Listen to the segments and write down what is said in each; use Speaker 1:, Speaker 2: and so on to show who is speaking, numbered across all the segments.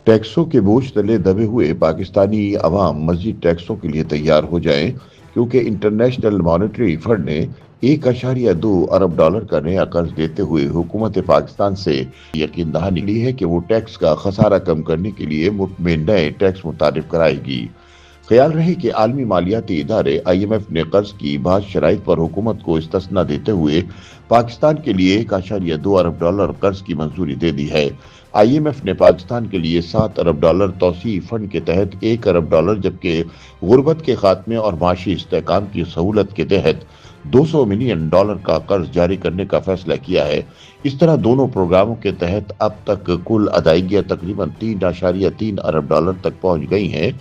Speaker 1: टैक्सों के बोझ तले दबे हुए पाकिस्तानी अवाम मजीद टैक्सों के लिए तैयार हो जाएं, क्योंकि इंटरनेशनल मॉनेटरी फंड ने 1.2 अरब डॉलर का नया कर्ज देते हुए हुकूमत पाकिस्तान से यकीन दहानी ली है कि वो टैक्स का खसारा कम करने के लिए मुल्क में नए टैक्स मुतारिफ कराएगी। ख्याल रहे कि आलमी मालियाती इदारे IMF ने कर्ज की बाज़ शराइत पर हुकूमत को इस्तिस्ना देते हुए पाकिस्तान के लिए 1.2 अरब डॉलर कर्ज की मंजूरी दे दी है। IMF ने पाकिस्तान के लिए 7 अरब डॉलर तौसीई फंड के तहत 1 अरब डॉलर, जबकि गुर्बत के खात्मे और माशी इस्तेहकाम की सहूलत के तहत 200 मिलियन डॉलर का कर्ज जारी करने का फैसला किया है। इस तरह दोनों प्रोग्रामों के तहत अब तक कुल अदायगियां तकरीबन 3.3 अरब डॉलर तक पहुंच गई हैं,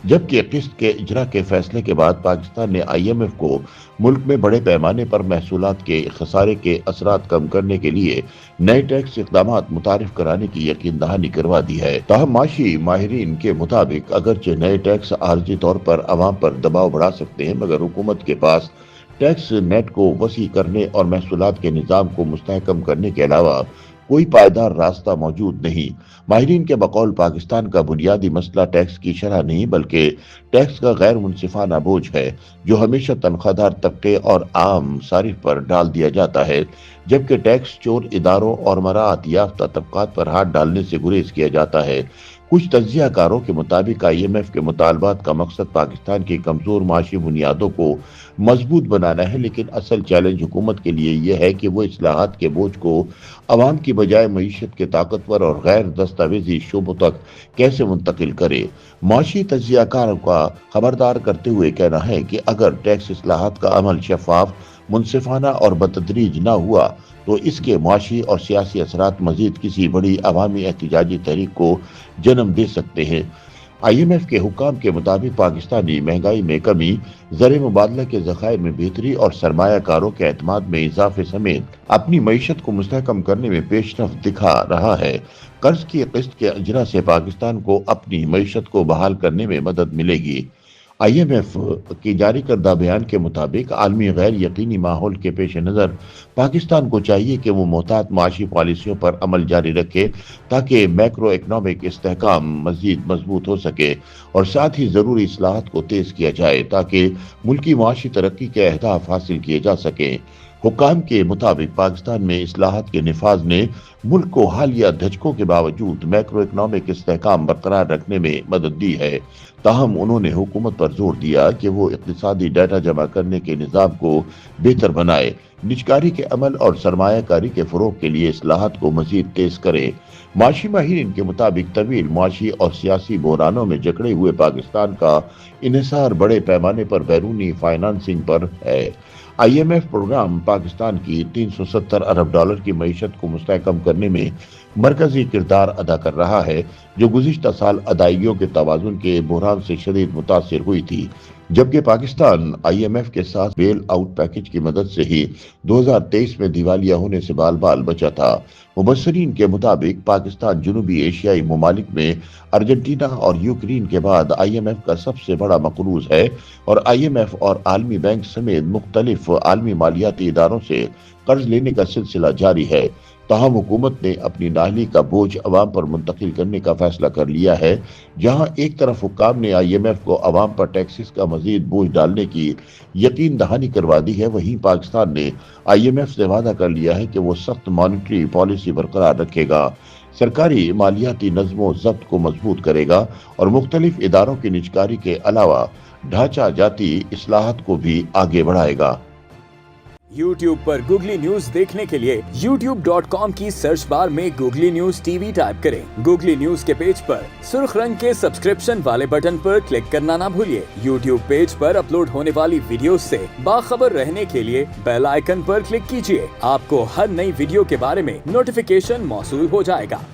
Speaker 1: जबकि किस्त के इजरा के फैसले के बाद पाकिस्तान ने IMF को मुल्क में बड़े पैमाने पर महसूलात के खसारे के असरात कम करने के लिए नए टैक्स इक़दामात मुतारिफ कराने की यकीन दहानी करवा दी है। ताहम माशी माहिरीन के मुताबिक अगरचे नए टैक्स आर्जी तौर पर अवाम पर दबाव बढ़ा सकते हैं, मगर हुकूमत के पास टैक्स नेट को वसी करने और महसूलात के निज़ाम को मुस्तहकम करने के अलावा कोई पायदार रास्ता मौजूद नहीं। माहिरीन के बकौल पाकिस्तान का बुनियादी मसला टैक्स की शरह नहीं, बल्कि टैक्स का गैर मुनसिफाना बोझ है, जो हमेशा तनख्वाहदार तबके और आम सारिफ पर डाल दिया जाता है, जबकि टैक्स चोर इदारों और मराअत याफ्ता तबकात पर हाथ डालने से गुरेज किया जाता है। कुछ तज्जियाकारों के मुताबिक IMF के मुतालबात का मकसद पाकिस्तान की कमजोर माशी बुनियादों को मजबूत बनाना है, लेकिन असल चैलेंज हुकूमत के लिए यह है कि वो इस्लाहात के बोझ को अवाम की बजाय मईशत के ताकतवर और गैर दस्तावेजी शोबों तक कैसे मुंतकिल करे। माशी तज्जियाकारों का खबरदार करते हुए कहना है कि अगर टैक्स इस्लाहात का अमल शफाफ, मुनसिफाना और बतदरीज न हुआ तो इसके माशी और सियासी असरात मजीद किसी बड़ी अवामी एहतिजाजी तहरीक को जन्म दे सकते हैं। IMF के हुक्काम के मुताबिक पाकिस्तानी महंगाई में कमी, ज़र मुबादला के ज़खायर में बेहतरी और सरमायाकारों के एतमाद में इजाफे समेत अपनी मईशत को मुस्तहकम करने में पेशरफ्त दिखा रहा है। कर्ज की किस्त के इजरा से पाकिस्तान को अपनी मईशत को बहाल करने में मदद मिलेगी। IMF की जारी करदा बयान के मुताबिक आलमी गैर यकीनी माहौल के पेश नज़र पाकिस्तान को चाहिए कि वो मोहतात माशी पॉलिसियों पर अमल जारी रखे, ताकि मैक्रो इकनॉमिक इस्तेहकाम मजीद मजबूत हो सके और साथ ही ज़रूरी इस्लाहात को तेज़ किया जाए ताकि मुल्की माशी तरक्की के अहदाफ हासिल किए जा सकें। हुक्काम के मुताबिक पाकिस्तान में इस्लाहात के निफाज ने मुल्क को हालिया धचकों के बावजूद मैक्रो इकनॉमिक इस्तेहकाम बरकरार रखने में मदद दी है। ताहम उन्होंने हुकूमत पर जोर दिया कि वो इक्तिसादी डाटा जमा करने के निज़ाम को बेहतर बनाए, निजकारी के अमल और सरमायाकारी के फ़रोग के लिए इस्लाहात को मजीद तेज करे। माशी माहिरीन के मुताबिक तवील माशी और सियासी बहरानों में जकड़े हुए पाकिस्तान का इन्हिसार बड़े पैमाने पर बैरूनी फाइनेंसिंग पर है। IMF प्रोग्राम पाकिस्तान की 370 अरब डॉलर की मईशत को मुस्तहकम करने में मरकजी किरदार अदा कर रहा है, जो गुज़िश्ता साल अदायगियों के तवाज़ुन के बहरान से शदीद मुतासिर हुई थी, जबकि पाकिस्तान IMF के साथ बेल आउट पैकेज की मदद से ही 2023 में दिवालिया होने से बाल बाल बचा था। मुबस्सरीन के मुताबिक पाकिस्तान जनूबी एशियाई ममालिक में अर्जेंटीना और यूक्रेन के बाद IMF का सबसे बड़ा मकरूज है और IMF और आलमी बैंक समेत मुख्तलिफ आलमी मालियाती इदारों से कर्ज लेने का सिलसिला जारी है। ताहम हुकूमत ने अपनी नाहली का बोझ अवाम पर मुंतकिल करने का फैसला कर लिया है। जहां एक तरफ हुक्काम ने IMF को अवाम पर टैक्सेस का मजीद बोझ डालने की यकीन दहानी करवा दी है, वहीं पाकिस्तान ने IMF से वादा कर लिया है कि वो सख्त मॉनेटरी पॉलिसी बरकरार रखेगा, सरकारी मालियाती नज़्मो ज़ब्त को मजबूत करेगा और मुख्तलिफ इदारों की निजकारी के अलावा ढांचा जाती इस्लाहत को भी आगे बढ़ाएगा।
Speaker 2: YouTube पर गूगली न्यूज देखने के लिए youtube.com की सर्च बार में गूगली न्यूज TV टाइप करें। गूगली न्यूज के पेज पर सुर्ख रंग के सब्सक्रिप्शन वाले बटन पर क्लिक करना ना भूलिए। YouTube पेज पर अपलोड होने वाली वीडियोस से बाखबर रहने के लिए बेल आइकन पर क्लिक कीजिए। आपको हर नई वीडियो के बारे में नोटिफिकेशन मौसूल हो जाएगा।